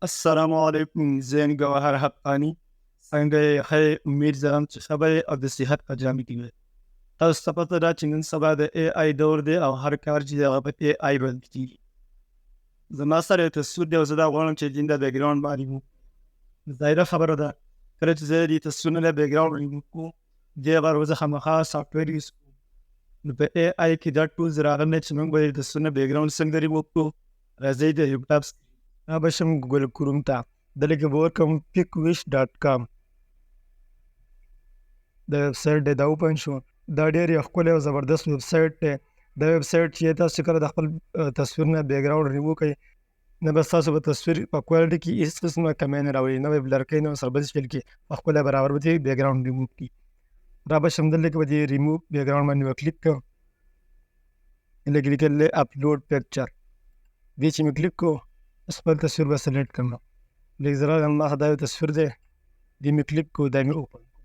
السلام علیکم. زه ګوهر حقانی څنګه یې ښه امید لرم چې ښه به او د صحت په جامې کې وي. تاسو ته پته ده چې نن سبا د اے آی دور دی او هر کار چې دی هغه په اے آی باندې کېږي. زما سره یو تصویر دی او زه دا غواړم چې دین د بیکګراوند باندې وو. ظاهره خبره ده کله چې زه دې تصویرونه د بیکګراوند ریموو کوم دې هغه زه خامخا سافټویر یوز کوم. نو په اے آی کې دا ټولز راغلی چې موږ به د تصویرونه بیکګراوند څنګه ریموو کړو. راځئ د لیپټاپ را به شم ګوګل کروم ته دلته به ورکړم pickwish.com د ویبسایټ دی دا اوپن شو. دا ډېر یو ښکلی او زبردست ویبسایټ دی. دا ویبسایټ چې تاسو کله د خپل تصویرونه بیکګراوند ریموو کوئ نه بس تاسو به تصویر په کوالټي کې هېڅ قسمه کمی نه راولي، نه به یې بلر کوئ، نه به سره بل شکل کې په خپله برابر به دې بیکګراوند ریموو کړي. را به شم دلته کې به دې ریموو بیکګراوند باندې به کلیک کړم. لږ لیکل دی اپلوډ پکچر دې چې مې کلیک کړو خپل تصویر به سلیکټ کړم. لږ زه راغلم ما دا یو تصویر دی دې مې کلیک کړو دا مې اوپن کړو.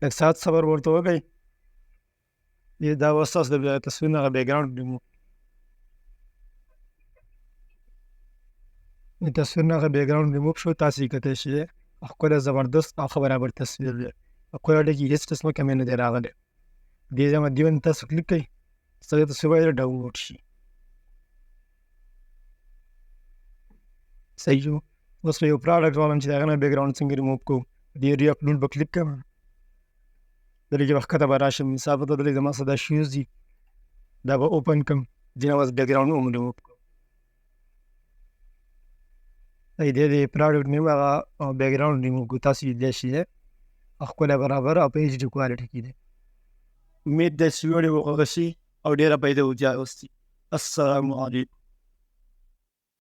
لږ ساعت صبر ورته وکړئ. دا اوس تاسو د تصویر نه هغه بیکګراوند ریموو د تصویر نه هغه بیکګراوند ریموو شو. تاسو یې کتلی شئ ښکلی زبردست او ښه برابر تصویر دی. په کوالټي کې هېڅ قسمه کمی نه دی راغلی. دې باندې تاسو کلیک کړئ ستاسو تصویر باید ډاونلوډ شي. صحیح شو. اوس به یو پراډکټ غواړم چې د هغه نه بیکګراوند څنګه ریموو کړو. دې ری اپلوډ به کلیک کړم. دلته کې به ښکته به راشم. مثال په توګه زما څه دا شوز دي دا به اوپن کړم. دې نه بس بیکګراوند هم ریموو کړم. دې د پراډکټ نیم هغه بیکګراوند ریموو کړو. تاسو لیدلی شئ ښکلی برابر او په ایچ ډي کوالټي کې دی. امید ده چې ویډیو به خوښه شي او ډېره فایده وځي. السلام علیکم.